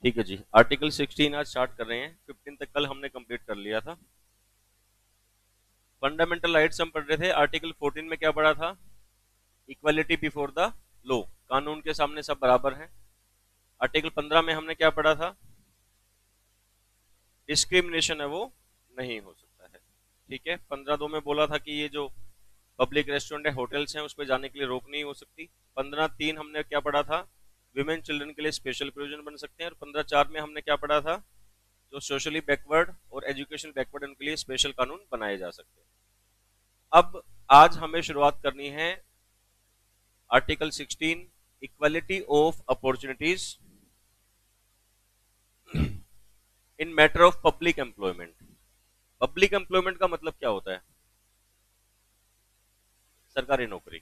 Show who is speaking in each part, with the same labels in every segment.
Speaker 1: ठीक है जी, आर्टिकल 16 आज स्टार्ट कर रहे हैं। 15 तक कल हमने कंप्लीट कर लिया था। फंडामेंटल राइट्स हम पढ़ रहे थे। आर्टिकल 14 में क्या पढ़ा था? इक्वालिटी बिफोर द लॉ, कानून के सामने सब बराबर हैं। आर्टिकल 15 में हमने क्या पढ़ा था? डिस्क्रिमिनेशन है वो नहीं हो सकता है। ठीक है, 15(2) में बोला था कि ये जो पब्लिक रेस्टोरेंट है, होटल्स हैं, उस पर जाने के लिए रोक नहीं हो सकती। 15(3) हमने क्या पढ़ा था? विमेन चिल्ड्रन के लिए स्पेशल प्रोविजन बन सकते हैं। और 15(4) में हमने क्या पढ़ा था? जो सोशली बैकवर्ड और एजुकेशन बैकवर्ड, उनके लिए स्पेशल कानून बनाए जा सकते हैं। अब आज हमें शुरुआत करनी है article 16, equality of opportunities in matter of public employment. Public employment का मतलब क्या होता है? सरकारी नौकरी।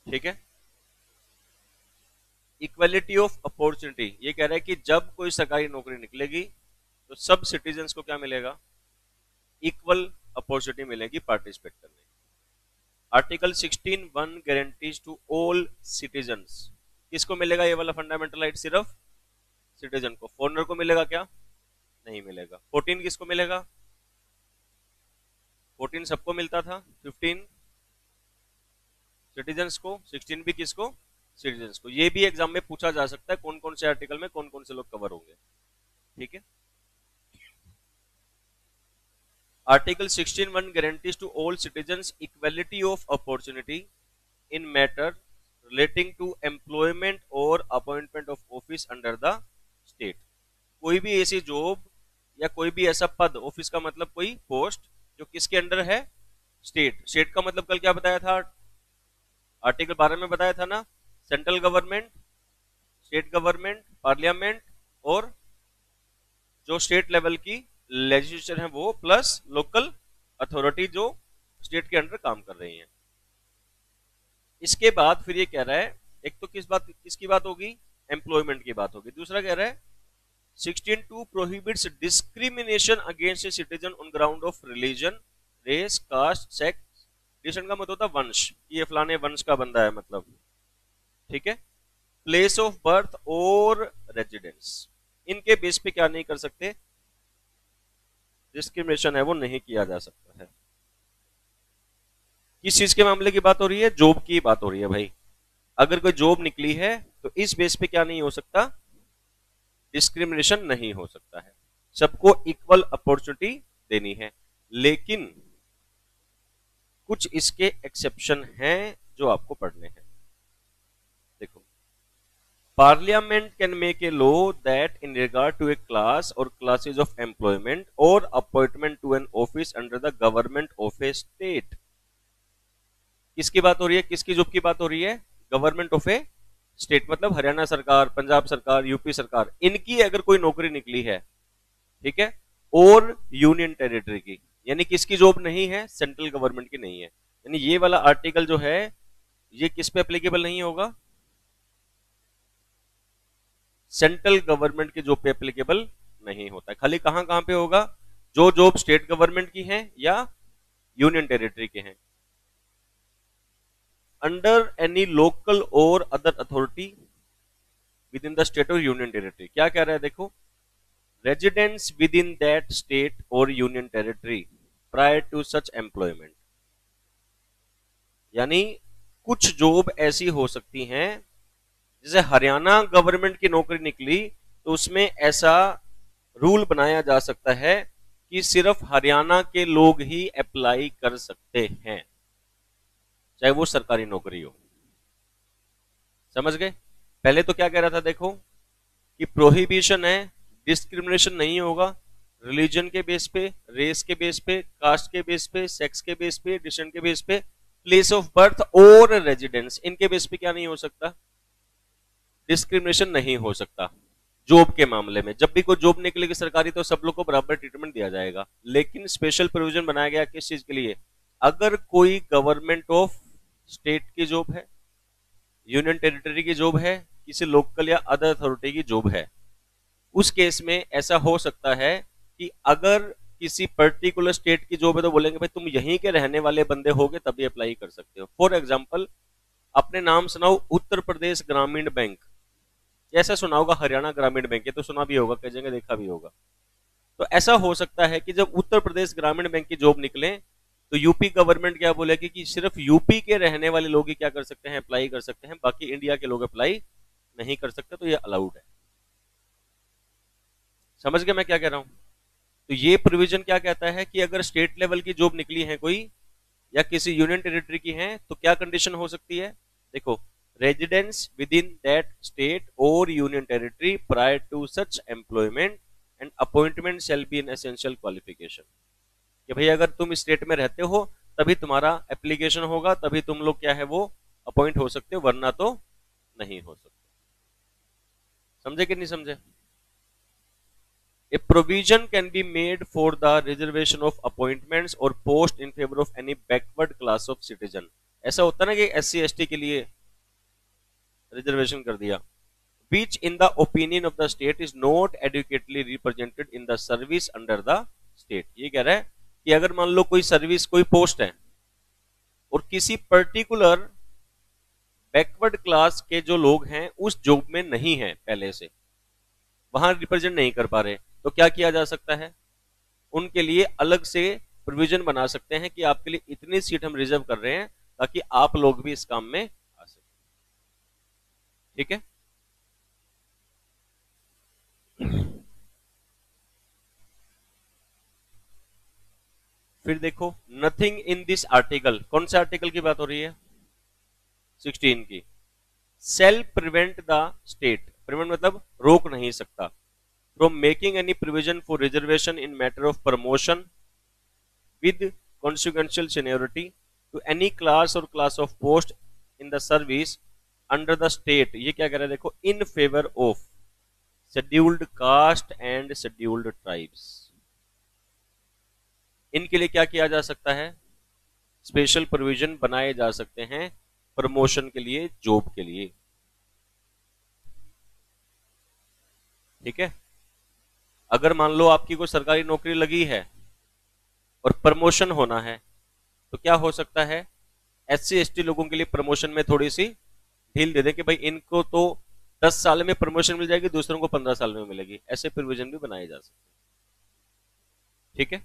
Speaker 1: ठीक है, इक्वालिटी ऑफ अपॉर्चुनिटी ये कह रहा है कि जब कोई सरकारी नौकरी निकलेगी तो सब सिटीजन्स को क्या मिलेगा? इक्वल अपॉर्चुनिटी मिलेगी पार्टिसिपेट करने की। Article 16(1) guarantees to all citizens. किसको मिलेगा ये वाला फंडामेंटल राइट? सिर्फ सिटीजन को। फॉरेनर को मिलेगा क्या? नहीं मिलेगा। 14 किसको मिलेगा? 14 सबको मिलता था, 15 सिटीजन्स को, 16 भी किसको? सिटीजन्स को। ये भी एग्जाम में पूछा जा सकता है कौन कौन से आर्टिकल में कौन कौन से लोग कवर होंगे। ठीक है, article 16(1) guarantees to all citizens equality of opportunity in matter relating to employment और appointment of office under the state. कोई भी ऐसी जॉब या कोई भी ऐसा पद, ऑफिस का मतलब कोई पोस्ट, जो किसके अंडर है? स्टेट। स्टेट का मतलब कल क्या बताया था? आर्टिकल 12 में बताया था ना, central government, state government, parliament और जो स्टेट लेवल की लेजिस्लेचर है वो, प्लस लोकल अथॉरिटी जो स्टेट के अंडर काम कर रही हैं। इसके बाद फिर ये कह रहा है, एक तो किसकी बात होगी? एम्प्लॉयमेंट की बात होगी। दूसरा कह रहा है 16(2) prohibits discrimination against a citizen on ground of religion, race, caste, sex. Religion का मतलब होता है वंश, ये फलाने वंश का बंदा है मतलब। ठीक है, प्लेस ऑफ बर्थ और रेजिडेंस, इनके बेस पे क्या नहीं कर सकते? डिस्क्रिमिनेशन है वो नहीं किया जा सकता है। किस चीज के मामले की बात हो रही है? जॉब की बात हो रही है भाई। अगर कोई जॉब निकली है तो इस बेस पे क्या नहीं हो सकता? डिस्क्रिमिनेशन नहीं हो सकता है। सबको इक्वल अपॉर्चुनिटी देनी है। लेकिन कुछ इसके एक्सेप्शन हैं जो आपको पढ़ने हैं। देखो, Parliament can make a law that in regard to a class or classes of employment or appointment to an office under the government of a state। किसकी बात हो रही है? किसकी जॉब की बात हो रही है? गवर्नमेंट ऑफ ए स्टेट, मतलब हरियाणा सरकार, पंजाब सरकार, यूपी सरकार, इनकी अगर कोई नौकरी निकली है, ठीक है, और यूनियन टेरिटरी की, यानी किसकी जॉब नहीं है? सेंट्रल गवर्नमेंट की नहीं है। यानी ये वाला आर्टिकल जो है ये किस पे एप्लीकेबल नहीं होगा? सेंट्रल गवर्नमेंट की जॉब पे एप्लीकेबल नहीं होता है। खाली कहां कहां पे होगा? जो जॉब स्टेट गवर्नमेंट की है या यूनियन टेरिटरी के हैं। अंडर एनी लोकल और other authority within the state और यूनियन टेरिटरी। क्या कह रहा है? देखो, residents within that state और union territory prior to such employment. यानी कुछ जॉब ऐसी हो सकती हैं, जैसे हरियाणा गवर्नमेंट की नौकरी निकली तो उसमें ऐसा रूल बनाया जा सकता है कि सिर्फ हरियाणा के लोग ही अप्लाई कर सकते हैं, चाहे वो सरकारी नौकरी हो। समझ गए? पहले तो क्या कह रहा था? देखो कि प्रोहिबिशन है, डिस्क्रिमिनेशन नहीं होगा रिलीजन के बेस पे, रेस के बेस पे, कास्ट के बेस पे, सेक्स के बेस पे, डिसीजन के बेस पे, प्लेस ऑफ बर्थ और रेजिडेंस, इनके बेस पे क्या नहीं हो सकता? डिस्क्रिमिनेशन नहीं हो सकता। जॉब के मामले में जब भी कोई जॉब निकलेगी सरकारी तो सब लोग को बराबर ट्रीटमेंट दिया जाएगा। लेकिन स्पेशल प्रोविजन बनाया गया किस चीज के लिए? अगर कोई गवर्नमेंट ऑफ स्टेट की जॉब है, यूनियन टेरिटरी की जॉब है, किसी लोकल या अदर अथॉरिटी की जॉब है, उस केस में ऐसा हो सकता है कि अगर किसी पर्टिकुलर स्टेट की जॉब है तो बोलेंगे भाई तुम यहीं के रहने वाले बंदे होगे तभी अप्लाई कर सकते हो। फॉर एग्जाम्पल, अपने नाम सुनाओ उत्तर प्रदेश ग्रामीण बैंक, ऐसा सुना होगा हरियाणा ग्रामीण बैंक, ये तो सुना भी होगा, कई जगह देखा भी होगा। तो ऐसा हो सकता है कि जब उत्तर प्रदेश ग्रामीण बैंक की जॉब निकले तो यूपी गवर्नमेंट क्या बोलेगी कि सिर्फ यूपी के रहने वाले लोग ही क्या कर सकते हैं, अप्लाई कर सकते हैं, बाकी इंडिया के लोग अप्लाई नहीं कर सकते, तो ये अलाउड है। समझ गए मैं क्या कह रहा हूं? तो ये प्रोविजन क्या कहता है कि अगर स्टेट लेवल की जॉब निकली है कोई या किसी यूनियन टेरिटरी की है तो क्या कंडीशन हो सकती है? देखो, residence within that state और union territory prior to such employment and appointment shall be an essential qualification. कि भाई अगर तुम स्टेट में रहते हो तभी तुम्हारा एप्लीकेशन होगा, तभी तुम लोग क्या है वो अपॉइंट हो सकते हो, वरना तो नहीं हो सकते। समझे कि नहीं समझे? A provision can be made for the reservation of appointments or post in favor of any backward class of citizen। ऐसा होता है ना कि SC ST के लिए रिजर्वेशन कर दिया, which in the opinion of the state is not adequately represented in the service under the state। ये कह रहा है कि अगर मान लो कोई सर्विस, कोई पोस्ट है और किसी पर्टिकुलर बैकवर्ड क्लास के जो लोग हैं उस जॉब में नहीं है पहले से, वहां रिप्रेजेंट नहीं कर पा रहे, तो क्या किया जा सकता है? उनके लिए अलग से प्रोविजन बना सकते हैं कि आपके लिए इतनी सीट हम रिजर्व कर रहे हैं ताकि आप लोग भी इस काम में आ सकें। ठीक है? फिर देखो, नथिंग इन दिस आर्टिकल, कौन से आर्टिकल की बात हो रही है? 16 की। Shall prevent the state, prevent मतलब रोक नहीं सकता, from making any provision for reservation in matter of promotion with consequential seniority to any class or class of post in the service under the state। ये क्या कह रहा है देखो, in favor of scheduled caste and scheduled tribes। इनके लिए क्या किया जा सकता है? स्पेशल प्रोविजन बनाए जा सकते हैं प्रमोशन के लिए, जॉब के लिए। ठीक है? अगर मान लो आपकी कोई सरकारी नौकरी लगी है और प्रमोशन होना है तो क्या हो सकता है? SC ST लोगों के लिए प्रमोशन में थोड़ी सी ढील दे दे कि भाई इनको तो 10 साल में प्रमोशन मिल जाएगी, दूसरों को 15 साल में मिलेगी, ऐसे प्रोविजन भी बनाए जा सकते हैं। ठीक है?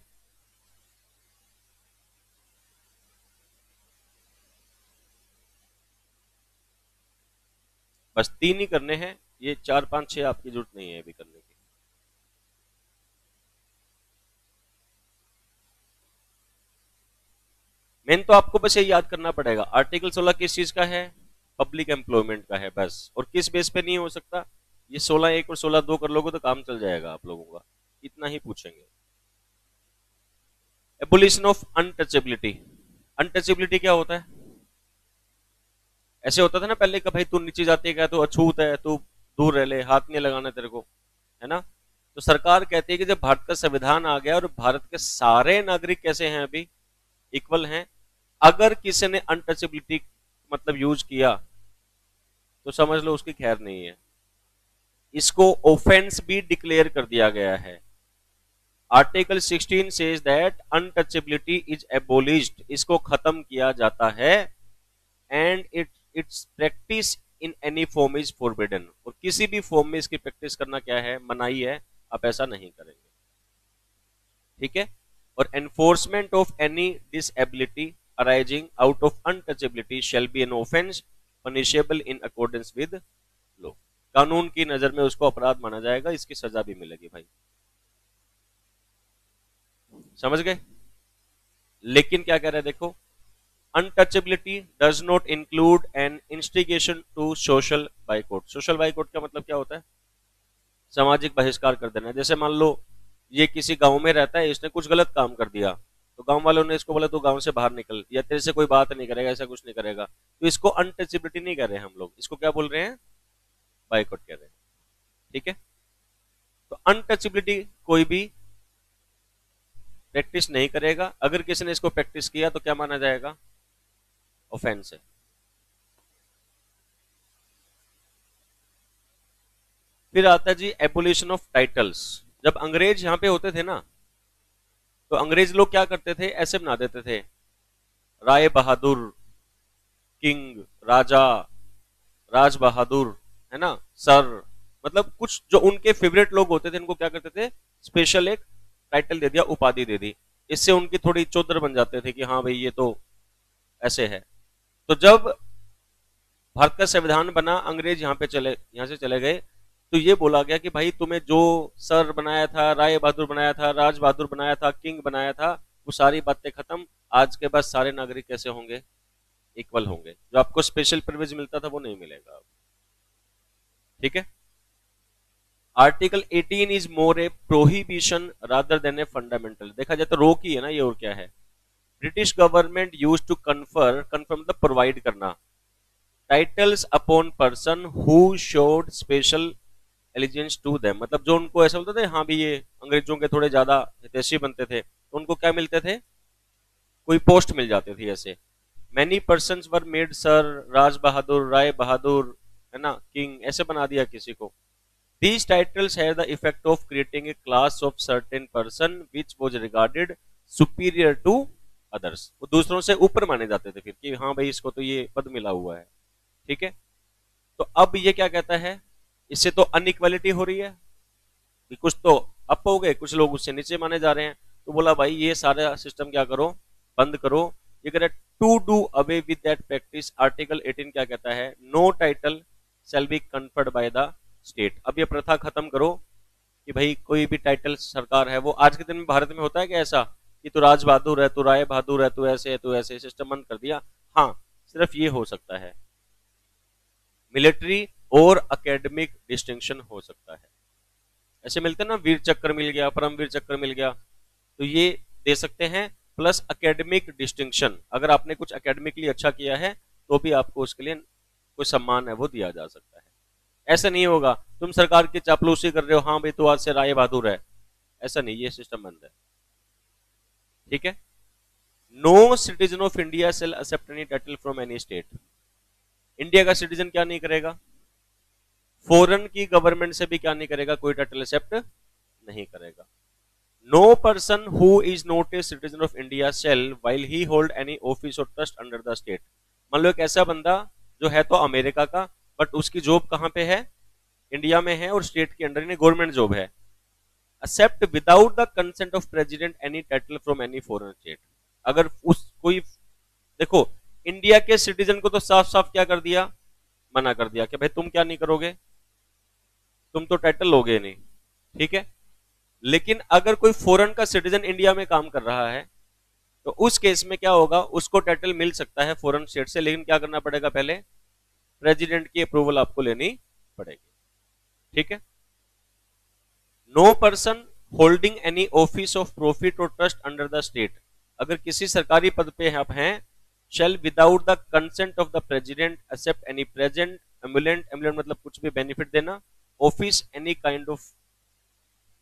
Speaker 1: बस 3 ही करने हैं, ये 4 5 6 आपकी जरूरत नहीं है अभी करने की। मेन तो आपको बस ये याद करना पड़ेगा, आर्टिकल 16 किस चीज का है? पब्लिक एम्प्लॉयमेंट का है बस। और किस बेस पे नहीं हो सकता? ये 16(1) और 16(2) कर लोगे तो काम चल जाएगा आप लोगों का, इतना ही पूछेंगे। Abolition of untouchability. अनटचेबिलिटी क्या होता है? ऐसे होता था ना पहले कि भाई तू नीचे जाती है, तू अछूत है, तू दूर रह ले, हाथ नहीं लगाना तेरे को, है ना? तो सरकार कहती है कि जब भारत का संविधान आ गया और भारत के सारे नागरिक कैसे हैं अभी, इक्वल हैं, अगर किसी ने अनटचेबिलिटी मतलब यूज किया तो समझ लो उसकी खैर नहीं है। इसको ऑफेंस भी डिक्लेयर कर दिया गया है। Article 16 says that untouchability is एबोलिश्ड, इसको खत्म किया जाता है, and it's practice in any form is forbidden, और किसी भी फॉर्म में इसकी प्रैक्टिस करना क्या है? मनाही है, आप ऐसा नहीं करेंगे। ठीक है? और enforcement of any disability arising out of untouchability shell be an offence punishable in accordance with law. कानून की नजर में उसको अपराध माना जाएगा, इसकी सजा भी मिलेगी भाई। समझ गए? लेकिन क्या कह रहा है देखो, untouchability does not include an instigation to social boycott. Social boycott का मतलब क्या होता है? सामाजिक बहिष्कार कर देना। जैसे मान लो ये किसी गांव में रहता है, इसने कुछ गलत काम कर दिया तो गांव वालों ने इसको बोला तो गांव से बाहर निकल, या तेरे से कोई बात नहीं करेगा, ऐसा कुछ नहीं करेगा, तो इसको अनटचेबिलिटी नहीं कर रहे हम लोग, इसको क्या बोल रहे हैं? बाइकआउट कह रहे हैं। ठीक है? तो अनटचेबिलिटी कोई भी प्रैक्टिस नहीं करेगा, अगर किसी ने इसको प्रैक्टिस किया तो क्या माना जाएगा? ऑफेंस है। फिर आता है जी एबोलिशन ऑफ टाइटल्स। जब अंग्रेज यहां पे होते थे ना तो अंग्रेज लोग क्या करते थे? ऐसे बना देते थे, राय बहादुर, किंग, राजा, राज बहादुर, है ना, सर, मतलब कुछ जो उनके फेवरेट लोग होते थे उनको क्या करते थे, स्पेशल एक टाइटल दे दिया, उपाधि दे दी, इससे उनकी थोड़ी चौधर बन जाते थे कि हाँ भाई ये तो ऐसे है। तो जब भारत का संविधान बना, अंग्रेज यहाँ से चले गए, तो ये बोला गया कि भाई तुम्हें जो सर बनाया था, राय बहादुर बनाया था, राज बहादुर बनाया था, किंग बनाया था, वो सारी बातें खत्म। आज के बाद सारे नागरिक कैसे होंगे, इक्वल होंगे, जो आपको स्पेशल प्रिविलेज मिलता था वो नहीं मिलेगा। ठीक है। Article 18 is more A prohibition rather than a fundamental. देखा जाए तो रोक ही है ना ये, और क्या है। British government use to confer मतलब प्रोवाइड करना titles upon person who showed special allegiance to them, मतलब जो उनको ऐसा बोलते थे हाँ भी ये अंग्रेजों के थोड़े ज्यादा हितैषी बनते थे, तो उनको क्या मिलते थे, कोई पोस्ट मिल जाती थी ऐसे। Many person were made sir, Raj Bahadur, Rai Bahadur, है ना, किंग, ऐसे बना दिया किसी को। These titles had the effect of creating a class of certain person which was regarded superior to others। वो दूसरों से ऊपर माने जाते थे फिर कि हाँ भाई इसको तो ये पद मिला हुआ है। ठीक है। तो अब ये क्या कहता है, इससे तो अनइक्वालिटी हो रही है कि कुछ तो अप हो गए, कुछ लोग उससे नीचे माने जा रहे हैं। तो बोला भाई ये सारा सिस्टम क्या करो, बंद करो। ये कह रहा है to do away with that practice, article 18 क्या कहता है, no title shall be conferred by the state. अब ये प्रथा खत्म करो कि भाई कोई भी टाइटल सरकार है, वो आज के दिन में भारत में होता है क्या ऐसा कि तू राज बहादुर है, तू राय बहादुर है, तू ऐसे है, तू ऐसे, सिस्टम बंद कर दिया। हाँ, सिर्फ ये हो सकता है, मिलिट्री और एकेडमिक डिस्टिंक्शन हो सकता है। ऐसे मिलते हैं ना, वीर चक्र मिल गया, परमवीर चक्र मिल गया, तो ये दे सकते हैं। प्लस एकेडमिक डिस्टिंक्शन, अगर आपने कुछ एकेडमिकली अच्छा किया है तो भी आपको उसके लिए कोई सम्मान है वो दिया जा सकता है। ऐसा नहीं होगा तुम सरकार की चापलूसी कर रहे हो, हाँ भाई तू आज से राय बहादुर है, ऐसा नहीं, ये सिस्टम बंद है। ठीक है। No citizen of India shall accept any title from any state. India का सिटीजन क्या नहीं करेगा, फॉरेन की गवर्नमेंट से भी क्या नहीं करेगा, कोई टाइटल एक्सेप्ट नहीं करेगा। No person who is not a citizen of India shall while he hold any office और ट्रस्ट अंडर द स्टेट। मान लो एक ऐसा बंदा जो है तो अमेरिका का, बट उसकी जॉब कहां पे है, इंडिया में है, और स्टेट के अंडर यानी गवर्नमेंट जॉब है, accept without the consent of president any title from any foreign state. अगर उस कोई, देखो इंडिया के सिटीजन को तो साफ साफ क्या कर दिया, मना कर दिया कि भाई तुम क्या नहीं करोगे, तुम तो टाइटल लोगे नहीं। ठीक है। लेकिन अगर कोई फॉरेन का सिटीजन इंडिया में काम कर रहा है तो उस केस में क्या होगा, उसको टाइटल मिल सकता है फॉरेन स्टेट से, लेकिन क्या करना पड़ेगा, पहले प्रेसिडेंट की अप्रूवल आपको लेनी पड़ेगी। ठीक है। No person holding any office of profit और ट्रस्ट अंडर द स्टेट, अगर किसी सरकारी पद पे आप हैं, shall without the consent of the president accept any present emolument, emolument मतलब कुछ भी बेनिफिट देना, office any kind of,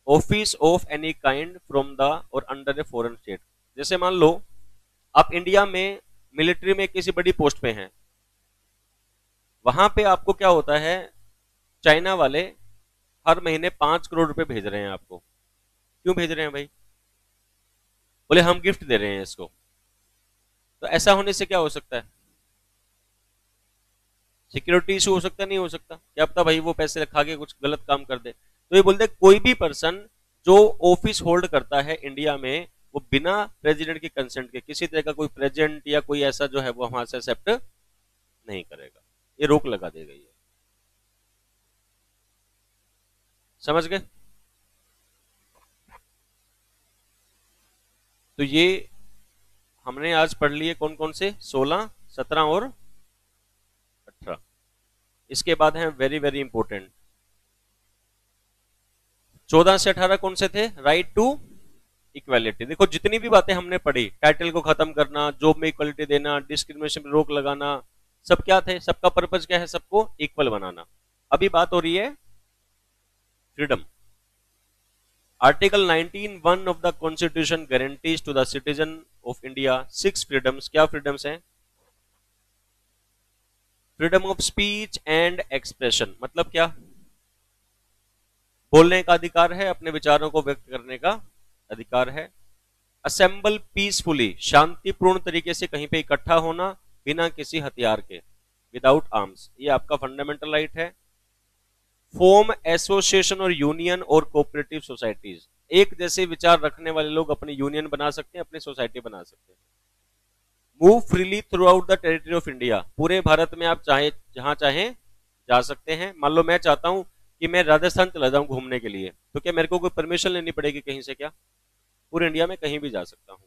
Speaker 1: office of any kind from the और अंडर ए फॉरेन स्टेट। जैसे मान लो आप इंडिया में मिलिट्री में किसी बड़ी पोस्ट पे हैं, वहां पे आपको क्या होता है, चाइना वाले हर महीने 5 करोड़ रुपए भेज रहे हैं आपको। क्यों भेज रहे हैं भाई, बोले हम गिफ्ट दे रहे हैं इसको। तो ऐसा होने से क्या हो सकता है, सिक्योरिटी इशू हो सकता है, नहीं हो सकता, क्या पता भाई वो पैसे खा के कुछ गलत काम कर दे। तो ये बोलते कोई भी पर्सन जो ऑफिस होल्ड करता है इंडिया में, वो बिना प्रेसिडेंट के कंसेंट के किसी तरह का कोई प्रेजेंट या कोई ऐसा जो है वो वहां से एक्सेप्ट नहीं करेगा, ये रोक लगा दी गई है। समझ गए। तो ये हमने आज पढ़ लिए कौन कौन से, 16, 17 और 18। इसके बाद है वेरी वेरी इंपॉर्टेंट 14 से 18 कौन से थे, राइट टू इक्वालिटी। देखो जितनी भी बातें हमने पढ़ी, टाइटल को खत्म करना, जॉब में इक्वालिटी देना, डिस्क्रिमिनेशन पर रोक लगाना, सब क्या थे, सबका पर्पज क्या है, सबको इक्वल बनाना। अभी बात हो रही है freedom. Article 19(1) of the constitution guarantees to the citizen of India 6 freedoms. क्या फ्रीडम्स हैं, freedom of speech and expression, मतलब क्या, बोलने का अधिकार है, अपने विचारों को व्यक्त करने का अधिकार है। असेंबल पीसफुली, शांतिपूर्ण तरीके से कहीं पे इकट्ठा होना बिना किसी हथियार के, विदाउट आर्म्स, ये आपका फंडामेंटल राइट है। फॉर्म एसोसिएशन और यूनियन और कोऑपरेटिव सोसाइटीज, एक जैसे विचार रखने वाले लोग अपनी यूनियन बना सकते हैं, अपनी सोसाइटी बना सकते हैं। Move freely through out the territory of India, पूरे भारत में आप चाहे जहां चाहें जा सकते हैं। मान लो मैं चाहता हूं कि मैं राजस्थान चला जाऊं घूमने के लिए, तो क्या मेरे को कोई परमिशन लेनी पड़ेगी कहीं से? क्या पूरे इंडिया में कहीं भी जा सकता हूं।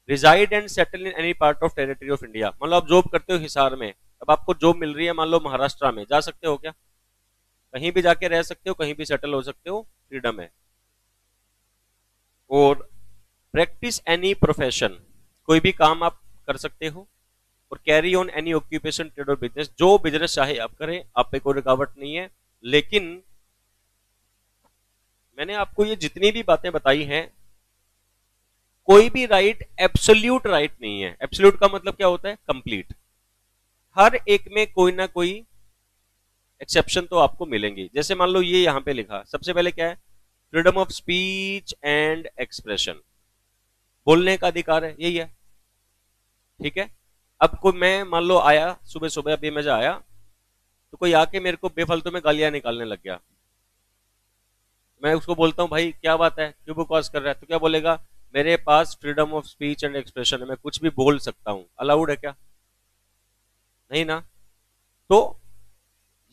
Speaker 1: Reside and settle in any part of territory of India, मान लो आप जॉब करते हो हिसार में, अब आपको जॉब मिल रही है मान लो महाराष्ट्र में, जा सकते हो क्या? कहीं भी जाके रह सकते हो, कहीं भी सेटल हो सकते हो, फ्रीडम है। और प्रैक्टिस एनी प्रोफेशन, कोई भी काम आप कर सकते हो। और carry on any occupation trade और बिजनेस, जो बिजनेस चाहे आप करें, आप पे कोई रुकावट नहीं है। लेकिन मैंने आपको ये जितनी भी बातें बताई हैं, कोई भी राइट एब्सोल्यूट राइट नहीं है। एब्सोल्यूट का मतलब क्या होता है? कंप्लीट। हर एक में कोई ना कोई एक्सेप्शन तो आपको मिलेंगी। जैसे मान लो ये यहां पे लिखा, सबसे पहले क्या है? Freedom of speech and expression, बोलने का अधिकार है, यही है, ठीक है। अब कोई मैं मान लो आया सुबह सुबह, अभी मैं आया तो कोई आके मेरे को बेफालतू में गालियां निकालने लग गया, मैं उसको बोलता हूँ भाई क्या बात है, क्यों बकवास कर रहा है? तो क्या बोलेगा? मेरे पास freedom of speech and expression है, मैं कुछ भी बोल सकता हूं। अलाउड है क्या? नहीं ना। तो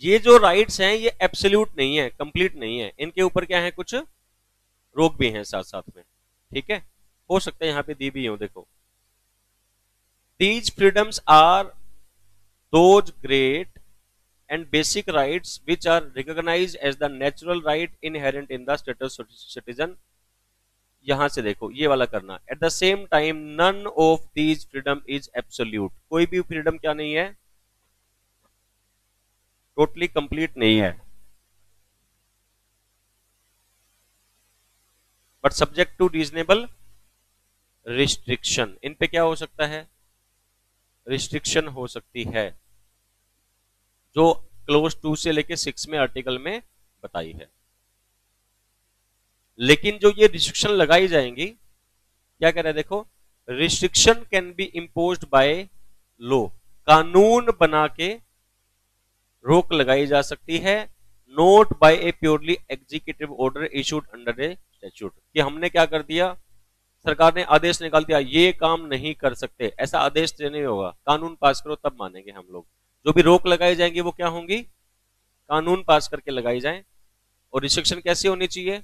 Speaker 1: ये जो राइट्स हैं ये एब्सोल्यूट नहीं है, कंप्लीट नहीं है, इनके ऊपर क्या है, कुछ रोक भी हैं साथ साथ में, ठीक है। हो सकता है यहां पे दी भी हो, देखो। These freedoms are those great and basic rights which are recognised as the natural right inherent in the status citizen. यहां से देखो ये वाला करना। At the same time none of these freedom is absolute, कोई भी फ्रीडम क्या नहीं है? टोटली कंप्लीट नहीं है। But subject to reasonable restriction, इन पे क्या हो सकता है? रिस्ट्रिक्शन हो सकती है, जो क्लोज 2 से लेके 6 में आर्टिकल में बताई है। लेकिन जो ये रिस्ट्रिक्शन लगाई जाएंगी, क्या कह रहा है देखो, restriction can be imposed by law, कानून बना के रोक लगाई जा सकती है। Not by a purely executive order issued under a statute, कि हमने क्या कर दिया, सरकार ने आदेश निकाल दिया ये काम नहीं कर सकते, ऐसा आदेश नहीं होगा, कानून पास करो तब मानेंगे हम लोग। जो भी रोक लगाई जाएंगी वो क्या होंगी? कानून पास करके लगाई जाए। और रिस्ट्रिक्शन कैसी होनी चाहिए?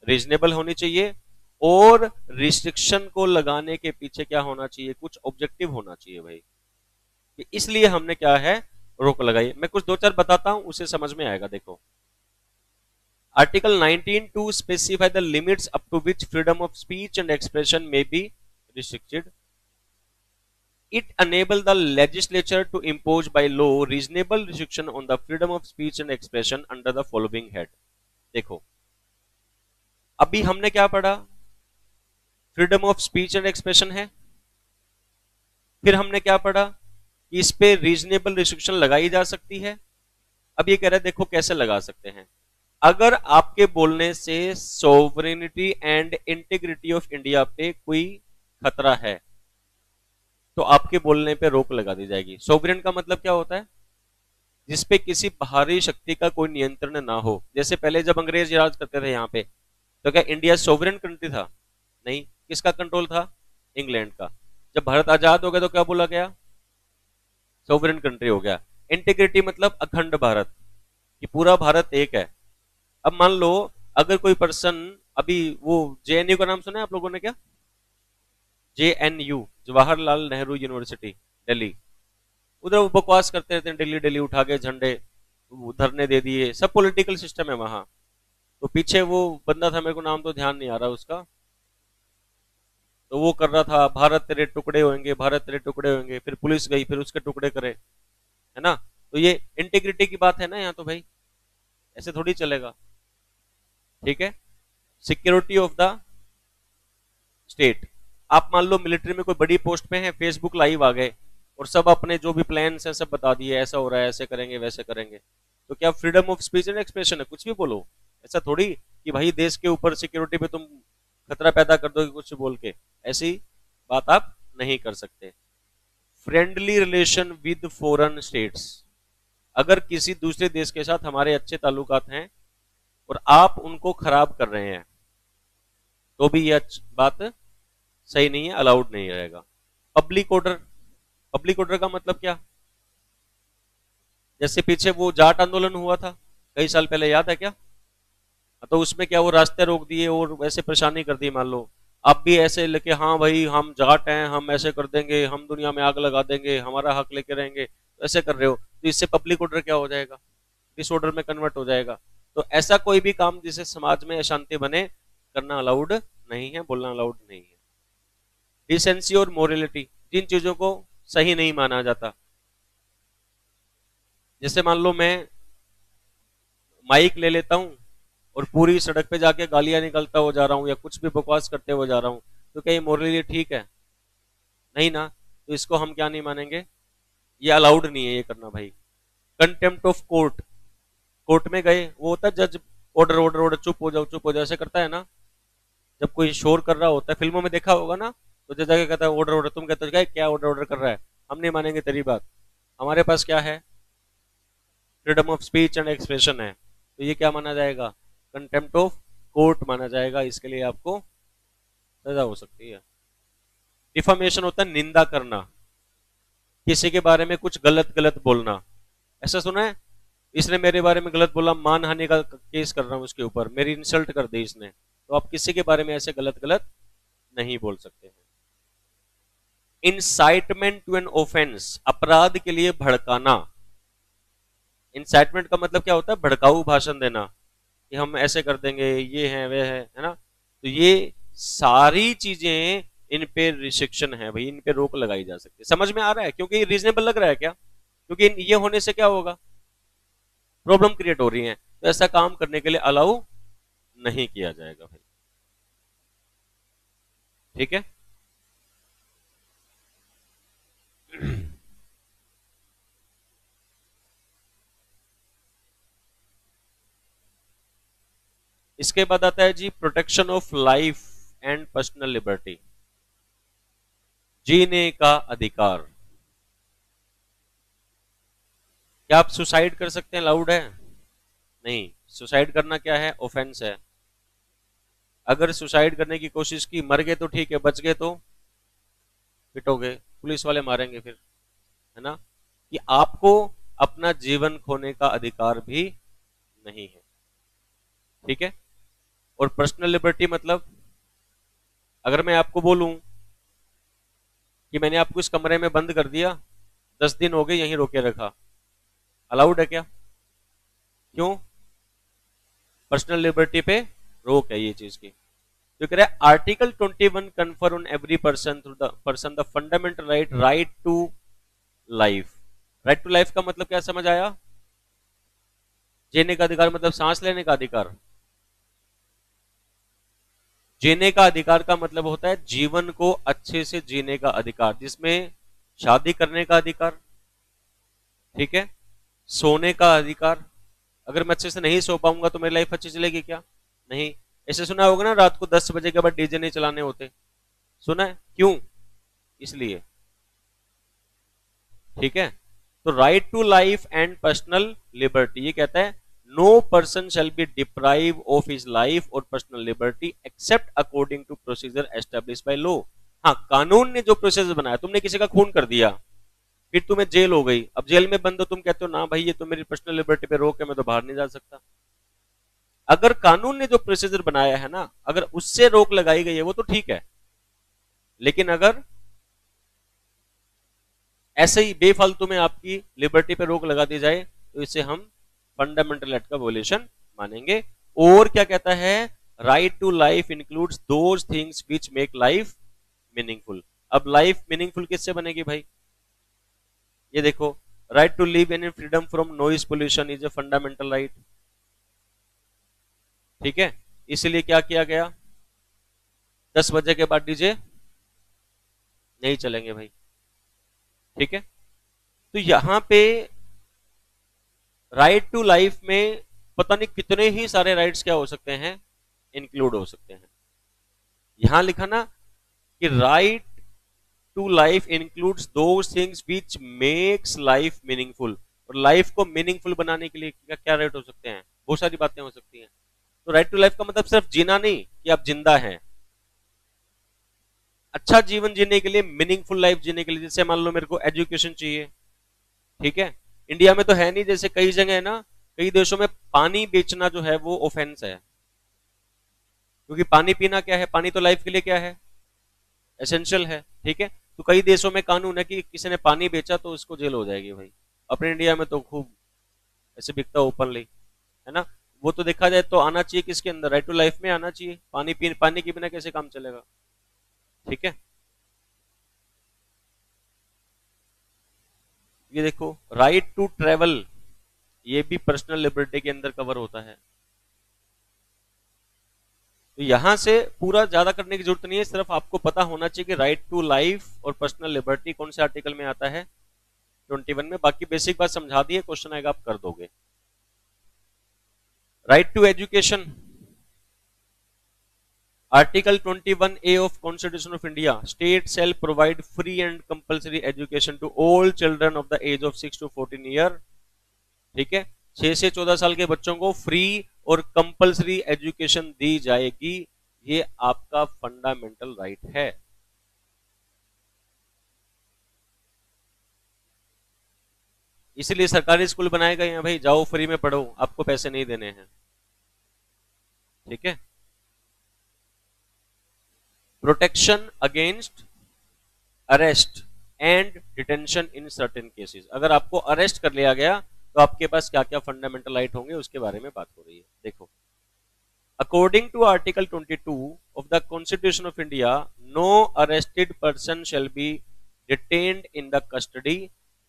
Speaker 1: रीजनेबल होनी चाहिए। और रिस्ट्रिक्शन को लगाने के पीछे क्या होना चाहिए? कुछ ऑब्जेक्टिव होना चाहिए भाई, इसलिए हमने क्या है, रोक लगाई। मैं कुछ दो चार बताता हूं, उसे समझ में आएगा। देखो article 19 two specify the limits up to which freedom of speech and expression में be restricted. It enable the legislature to impose by law reasonable restriction on the freedom of speech and expression under the following head। देखो अभी हमने क्या पढ़ा? Freedom of speech and expression है। फिर हमने क्या पढ़ा? कि इस पे रीजनेबल रिस्ट्रिक्शन लगाई जा सकती है। अब ये कह रहा है देखो कैसे लगा सकते हैं। अगर आपके बोलने से sovereignty and integrity of India पे कोई खतरा है तो आपके बोलने पे रोक लगा दी जाएगी। सोवरेन का मतलब क्या होता है? जिसपे किसी बाहरी शक्ति का कोई नियंत्रण ना हो। जैसे पहले जब अंग्रेज राज करते थे यहाँ पे, तो क्या इंडिया सोवरेन कंट्री था? नहीं। किसका कंट्रोल था? इंग्लैंड का। जब भारत आजाद हो गया तो क्या बोला गया? सोवरेन कंट्री हो गया। इंटीग्रिटी मतलब अखंड भारत, कि पूरा भारत एक है। अब मान लो अगर कोई पर्सन, अभी वो जेएनयू का नाम सुना है आप लोगों ने क्या? जेएनयू, जवाहरलाल नेहरू यूनिवर्सिटी दिल्ली, उधर वो बकवास करते रहते हैं, दिल्ली दिल्ली उठा के झंडे धरने दे दिए, सब पॉलिटिकल सिस्टम है वहां। तो पीछे वो बंदा था, मेरे को नाम तो ध्यान नहीं आ रहा उसका, तो वो कर रहा था भारत तेरे टुकड़े होंगे, भारत तेरे टुकड़े होंगे, फिर पुलिस गई फिर उसके टुकड़े करे, है ना। तो ये इंटीग्रिटी की बात है ना यहाँ, तो भाई ऐसे थोड़ी चलेगा, ठीक है। सिक्योरिटी ऑफ द स्टेट, आप मान लो मिलिट्री में कोई बड़ी पोस्ट पे है, फेसबुक लाइव आ गए और सब अपने जो भी प्लान्स है सब बता दिए, ऐसा हो रहा है, ऐसे करेंगे वैसे करेंगे, तो क्या freedom of speech and expression है? कुछ भी बोलो। ऐसा थोड़ी कि भाई देश के ऊपर सिक्योरिटी पे तुम खतरा पैदा कर दोगे कुछ बोल के, ऐसी बात आप नहीं कर सकते। Friendly relation with foreign states, अगर किसी दूसरे देश के साथ हमारे अच्छे ताल्लुकात हैं और आप उनको खराब कर रहे हैं तो भी यह बात सही नहीं है, अलाउड नहीं रहेगा। पब्लिक ऑर्डर, पब्लिक ऑर्डर का मतलब क्या? जैसे पीछे वो जाट आंदोलन हुआ था कई साल पहले, याद है क्या? तो उसमें क्या वो रास्ते रोक दिए और वैसे परेशानी कर दी। मान लो आप भी ऐसे लेके, हाँ भाई हम जाट हैं, हम ऐसे कर देंगे, हम दुनिया में आग लगा देंगे, हमारा हक लेके रहेंगे, तो ऐसे कर रहे हो, तो इससे पब्लिक ऑर्डर क्या हो जाएगा? डिसऑर्डर में कन्वर्ट हो जाएगा। तो ऐसा कोई भी काम जिससे समाज में अशांति बने करना अलाउड नहीं है, बोलना अलाउड नहीं है। डिसेंसी और मोरलिटी, जिन चीजों को सही नहीं माना जाता, जैसे मान लो मैं माइक ले लेता हूं और पूरी सड़क पे जाके गालियां निकलता हुआ जा रहा हूं या कुछ भी बकवास करते हुए जा रहा हूं, तो क्या ये मोरली ठीक है? नहीं ना। तो इसको हम क्या नहीं मानेंगे, ये अलाउड नहीं है ये करना भाई। कंटेम्प्ट ऑफ कोर्ट, कोर्ट में गए, वो होता है जज ऑर्डर ऑर्डर ऑर्डर, चुप हो जाओ चुप हो जाओ, ऐसे करता है ना। जब कोई शोर कर रहा होता है, फिल्मों में देखा होगा ना, तो जज आके कहता है ऑर्डर ऑर्डर, तुम कहते हो क्या ऑर्डर ऑर्डर कर रहा है, हम नहीं मानेंगे तेरी बात। हमारे पास क्या है? Freedom of speech and expression है, तो ये क्या माना जाएगा? कंटेम्प्ट ऑफ कोर्ट माना जाएगा। इसके लिए आपको सजा हो सकती है। डिफामेशन होता है निंदा करना, किसी के बारे में कुछ गलत गलत बोलना। ऐसा सुना है, इसने मेरे बारे में गलत बोला, मानहानि का केस कर रहा हूं उसके ऊपर, मेरी इंसल्ट कर दी इसने, तो आप किसी के बारे में ऐसे गलत गलत नहीं बोल सकते हैं। इंसाइटमेंट टू एन ऑफेंस, अपराध के लिए भड़काना। इंसाइटमेंट का मतलब क्या होता है? भड़काऊ भाषण देना, कि हम ऐसे कर देंगे, ये है वे है ना। तो ये सारी चीजें, इन पे रिस्ट्रिक्शन है भाई, इन पे रोक लगाई जा सकती है। समझ में आ रहा है? क्योंकि रीजनेबल लग रहा है क्या? क्योंकि ये होने से क्या होगा? प्रॉब्लम क्रिएट हो रही है, तो ऐसा काम करने के लिए अलाउ नहीं किया जाएगा भाई। ठीक है। इसके बाद आता है जी protection of life and personal liberty, जीने का अधिकार। क्या आप सुसाइड कर सकते हैं? अलाउड है? नहीं। सुसाइड करना क्या है? ऑफेंस है। अगर सुसाइड करने की कोशिश की, मर गए तो ठीक है, बच गए तो पिटोगे, पुलिस वाले मारेंगे फिर, है ना। कि आपको अपना जीवन खोने का अधिकार भी नहीं है। ठीक है। और पर्सनल लिबर्टी मतलब, अगर मैं आपको बोलूं कि मैंने आपको इस कमरे में बंद कर दिया, 10 दिन हो गए यहीं रोके रखा, अलाउड है क्या? क्यों? पर्सनल लिबर्टी पे रोक है ये चीज की। तो कह रहा है article 21 confer on every person through the person the fundamental right to life. Right to life का मतलब क्या समझ आया? जीने का अधिकार मतलब सांस लेने का अधिकार। जीने का अधिकार का मतलब होता है जीवन को अच्छे से जीने का अधिकार, जिसमें शादी करने का अधिकार, ठीक है, सोने का अधिकार। अगर मैं अच्छे से नहीं सो पाऊंगा तो मेरी लाइफ अच्छी चलेगी क्या? नहीं। ऐसे सुना होगा ना, रात को 10 बजे के बाद डीजे नहीं चलाने होते, सुना है? क्यों? इसलिए। ठीक है। तो right to life and personal liberty, ये कहता है no person shall be deprive of his life और personal liberty except according to procedure establish by law. हाँ, कानून ने जो प्रोसीजर बनाया, तुमने किसी का खून कर दिया, फिर तुम्हें जेल हो गई, अब जेल में बंद हो, तुम कहते हो ना भाई ये तो मेरी पर्सनल लिबर्टी पे रोक है, मैं तो बाहर नहीं जा सकता। अगर कानून ने जो प्रोसीजर बनाया है ना, अगर उससे रोक लगाई गई है वो तो ठीक है, लेकिन अगर ऐसे ही बेफालतू में आपकी लिबर्टी पे रोक लगा दी जाए तो इसे हम फंडामेंटल राइट का वोलेशन मानेंगे। और क्या कहता है? Right to life includes those things which make life meaningful. अब लाइफ मीनिंगफुल किससे बनेगी भाई? ये देखो, right to live in freedom from noise pollution is a fundamental right. ठीक है। इसलिए क्या किया गया? 10 बजे के बाद डीजे नहीं चलेंगे भाई। ठीक है। तो यहां पे राइट टू लाइफ में पता नहीं कितने ही सारे राइट्स क्या हो सकते हैं, इंक्लूड हो सकते हैं। यहां लिखा ना कि right to life includes those things which makes life meaningful. और लाइफ को मीनिंगफुल बनाने के लिए क्या क्या राइट हो सकते हैं? बहुत सारी बातें हो सकती हैं। तो राइट टू लाइफ का मतलब सिर्फ जीना नहीं कि आप जिंदा हैं, अच्छा जीवन जीने के लिए, मीनिंगफुल लाइफ जीने के लिए। जैसे मान लो मेरे को एजुकेशन चाहिए, ठीक है, इंडिया में तो है नहीं, जैसे कई जगह है ना, कई देशों में पानी बेचना जो है वो ऑफेंस है, क्योंकि पानी पीना क्या है, पानी तो लाइफ के लिए क्या है, एसेंशियल है, ठीक है। तो कई देशों में कानून है कि किसी ने पानी बेचा तो उसको जेल हो जाएगी भाई। अपने इंडिया में तो खूब ऐसे बिकता ओपनली, है ना। वो तो देखा जाए तो आना चाहिए किसके अंदर, राइट टू लाइफ में आना चाहिए। पानी के बिना कैसे काम चलेगा, ठीक है। ये देखो राइट टू ट्रेवल, ये भी पर्सनल लिबर्टी के अंदर कवर होता है। तो यहां से पूरा ज्यादा करने की जरूरत नहीं है, सिर्फ आपको पता होना चाहिए कि राइट टू लाइफ और पर्सनल लिबर्टी कौन से आर्टिकल में आता है, 21 में। बाकी बेसिक बात समझा दी है, क्वेश्चन आएगा आप कर दोगे। Right to education, article 21A of constitution of India, state shall provide free and compulsory education to all children of the age of 6 to 14 year, ठीक है। 6 से 14 साल के बच्चों को फ्री और कंपल्सरी एजुकेशन दी जाएगी, ये आपका फंडामेंटल राइट है। इसलिए सरकारी स्कूल बनाए गए हैं भाई, जाओ फ्री में पढ़ो, आपको पैसे नहीं देने हैं, ठीक है। Protection against arrest and detention in certain cases, अगर आपको अरेस्ट कर लिया गया तो आपके पास क्या क्या फंडामेंटल राइट होंगे उसके बारे में बात हो रही है। देखो, according to article 22 of the constitution of India, no arrested person shall be detained in the custody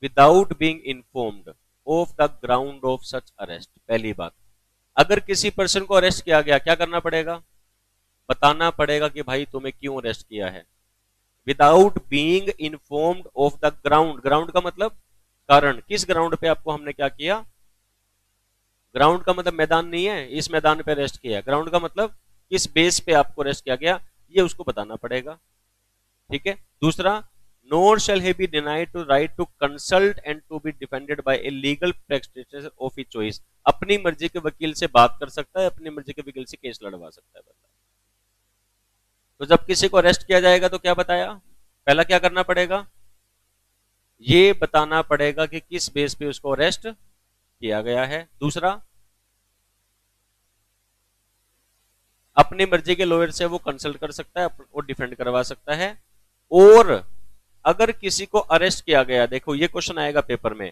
Speaker 1: without being informed of the ground of such arrest. पहली बात, अगर किसी पर्सन को अरेस्ट किया गया, क्या करना पड़ेगा, बताना पड़ेगा कि भाई तुम्हें क्यों अरेस्ट किया है। Without being informed of the ground, ground का मतलब कारण, किस ग्राउंड पे आपको हमने क्या किया। ग्राउंड का मतलब मैदान नहीं है, इस मैदान पे अरेस्ट किया, ग्राउंड का मतलब किस बेस पे आपको अरेस्ट किया गया, ये उसको बताना पड़ेगा, ठीक है। दूसरा, nor shall he be denied to right to consult and to be defended by a legal practitioner of his choice, अपनी मर्जी के वकील से बात कर सकता है, अपनी मर्जी के वकील से केस लड़वा सकता है बंदा। तो जब किसी को अरेस्ट किया जाएगा तो क्या बताया, पहला क्या करना पड़ेगा, ये बताना पड़ेगा कि किस बेस पे उसको अरेस्ट किया गया है। दूसरा, अपनी मर्जी के लॉयर से वो कंसल्ट कर सकता है और डिफेंड करवा सकता है। और अगर किसी को अरेस्ट किया गया, देखो ये क्वेश्चन आएगा पेपर में,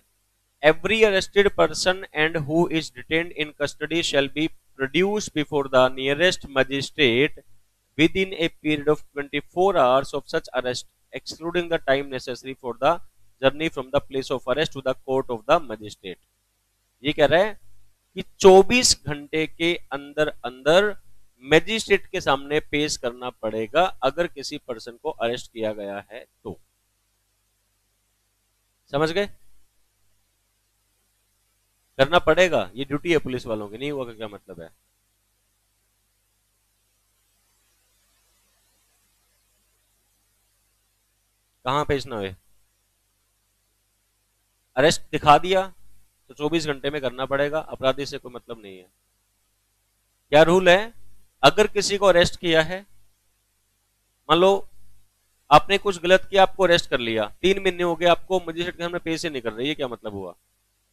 Speaker 1: every arrested person and who is detained in custody shall be produced before the nearest magistrate within a period of 24 hours of such arrest, excluding the time necessary for the journey from the place of arrest to the court of the magistrate। ये कह रहा है कि 24 घंटे के अंदर अंदर magistrate के सामने पेश करना पड़ेगा अगर किसी पर्सन को अरेस्ट किया गया है तो। समझ गए, करना पड़ेगा, ये ड्यूटी है पुलिस वालों की, नहीं हुआ का क्या मतलब है। कहां पेशना है, अरेस्ट दिखा दिया तो 24 घंटे में करना पड़ेगा, अपराधी से कोई मतलब नहीं है। क्या रूल है, अगर किसी को अरेस्ट किया है, मान लो आपने कुछ गलत किया, आपको अरेस्ट कर लिया, 3 महीने हो गए, आपको मजिस्ट्रेट के सामने पेश ही नहीं कर रही है, क्या मतलब हुआ,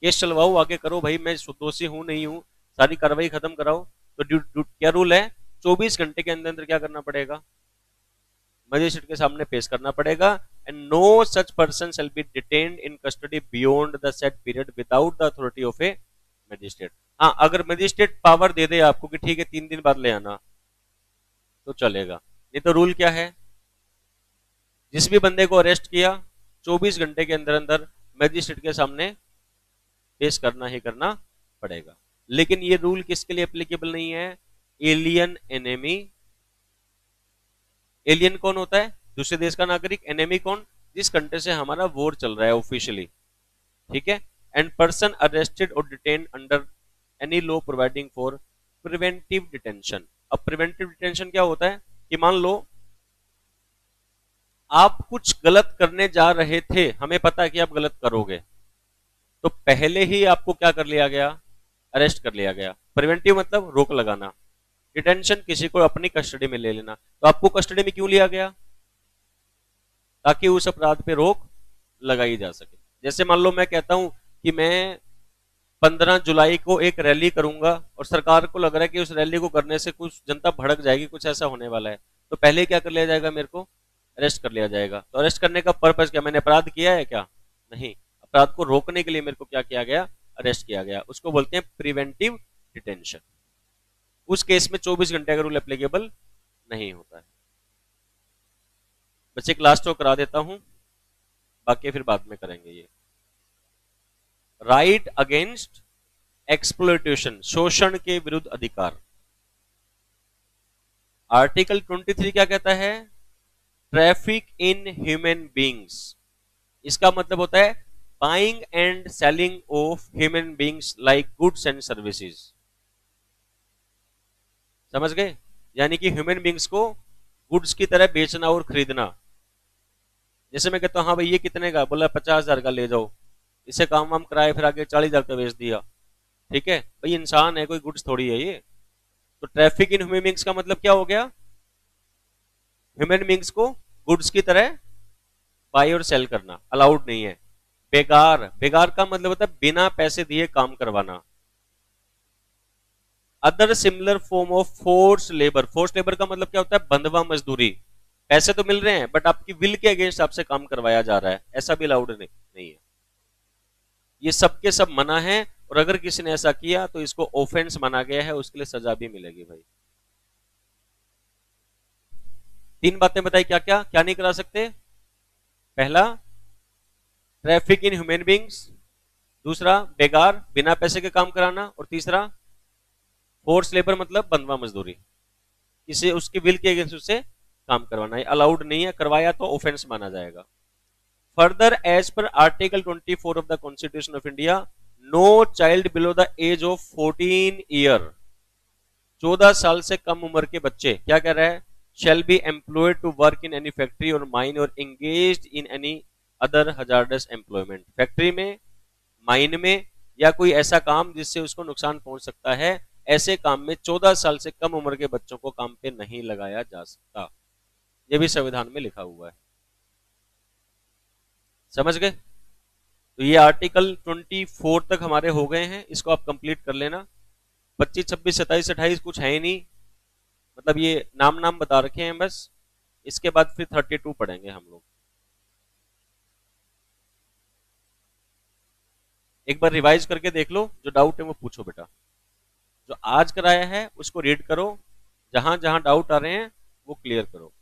Speaker 1: केस चलवाओ, आगे करो भाई, मैं दोषी हूं नहीं हूं, सारी कार्रवाई खत्म कराओ। तो क्या रूल है, 24 घंटे के अंदर अंदर क्या करना पड़ेगा, मजिस्ट्रेट के सामने पेश करना पड़ेगा। And no such person shall be detained in custody beyond the set period without the authority of a magistrate. हाँ, अगर मजिस्ट्रेट पावर दे दे आपको कि ठीक है 3 दिन बाद ले आना तो चलेगा, नहीं तो रूल क्या है, जिस भी बंदे को अरेस्ट किया 24 घंटे के अंदर अंदर मजिस्ट्रेट के सामने पेश करना ही करना पड़ेगा। लेकिन ये रूल किसके लिए एप्लीकेबल नहीं है, एलियन एनेमी। एलियन कौन होता है, दूसरे देश का नागरिक। एनेमी कौन, जिस कंट्री से हमारा वॉर चल रहा है ऑफिशियली, ठीक है। एंड पर्सन अरेस्टेड और detain under any law providing for preventive detention. अब प्रिवेंटिव डिटेंशन क्या होता है कि मान लो आप कुछ गलत करने जा रहे थे, हमें पता है कि आप गलत करोगे, तो पहले ही आपको क्या कर लिया गया, अरेस्ट कर लिया गया। प्रिवेंटिव मतलब रोक लगाना, डिटेंशन किसी को अपनी कस्टडी में ले लेना। तो आपको कस्टडी में क्यों लिया गया, ताकि उस अपराध पे रोक लगाई जा सके। जैसे मान लो मैं कहता हूं कि मैं 15 जुलाई को एक रैली करूंगा और सरकार को लग रहा है कि उस रैली को करने से कुछ जनता भड़क जाएगी, कुछ ऐसा होने वाला है, तो पहले क्या कर लिया जाएगा, मेरे को अरेस्ट कर लिया जाएगा। तो अरेस्ट करने का पर्पज क्या, मैंने अपराध किया है क्या, नहीं, अपराध को रोकने के लिए मेरे को क्या किया गया, अरेस्ट किया गया। उसको बोलते हैं प्रिवेंटिव डिटेंशन। उस केस में 24 घंटे का रूल एप्लीकेबल नहीं होता है। बस एक लास्ट को करा देता हूं, बाकी फिर बाद में करेंगे। ये राइट अगेंस्ट एक्सप्लॉयटेशन, शोषण के विरुद्ध अधिकार। आर्टिकल 23 क्या कहता है, ट्रैफिक इन ह्यूमन बींग्स। इसका मतलब होता है buying and selling of human beings like goods and services. समझ गए, यानी कि ह्यूमन बींग्स को गुड्स की तरह बेचना और खरीदना। जैसे मैं कहता हूं हाँ भाई ये कितने का, बोला 50,000 का ले जाओ, इसे काम वाम कराए फिर आगे 40,000 का बेच दिया, ठीक है भाई, इंसान है, कोई गुड्स थोड़ी है ये। तो ट्रैफिक इन ह्यूमन बींग्स का मतलब क्या हो गया, ह्यूमन बींग्स को गुड्स की तरह बाय और सेल करना अलाउड नहीं है। बेगार, बेगार का मतलब होता है बिना पैसे दिए काम करवाना। Other similar form of force labour, force labour का मतलब क्या होता है, बंधवा मजदूरी, पैसे तो मिल रहे हैं बट आपकी विल के अगेंस्ट आपसे काम करवाया जा रहा है, ऐसा भी अलाउड नहीं है। ये सब के सब मना है, और अगर किसी ने ऐसा किया तो इसको ऑफेंस माना गया है, उसके लिए सजा भी मिलेगी भाई। 3 बातें बताई, क्या क्या क्या नहीं करा सकते। पहला ट्रैफिक इन ह्यूमन बींग्स, दूसरा बेगार बिना पैसे के काम कराना, और तीसरा फोर्स लेबर मतलब बंधवा मजदूरी, इसे उसकी विल के अगेंस्ट उससे काम करवाना है, अलाउड नहीं है, करवाया तो ऑफेंस माना जाएगा। Further as per article 24 of the constitution of India, no child below the age of 14 year, 14 साल से कम उम्र के बच्चे क्या कह रहा है, shall be employed to work in any factory or mine or engaged in any other hazardous employment। Factory में, माइन में, या कोई ऐसा काम जिससे उसको नुकसान पहुंच सकता है, ऐसे काम में 14 साल से कम उम्र के बच्चों को काम पे नहीं लगाया जा सकता। यह भी संविधान में लिखा हुआ है। समझ गए। तो ये आर्टिकल 24 तक हमारे हो गए हैं, इसको आप कंप्लीट कर लेना। 25, 26, 27, 28 कुछ है ही नहीं, मतलब ये नाम नाम बता रखे हैं बस। इसके बाद फिर 32 पढ़ेंगे हम लोग। एक बार रिवाइज करके देख लो, जो डाउट है वो पूछो बेटा। जो आज कराया है उसको रीड करो, जहां जहां डाउट आ रहे हैं वो क्लियर करो।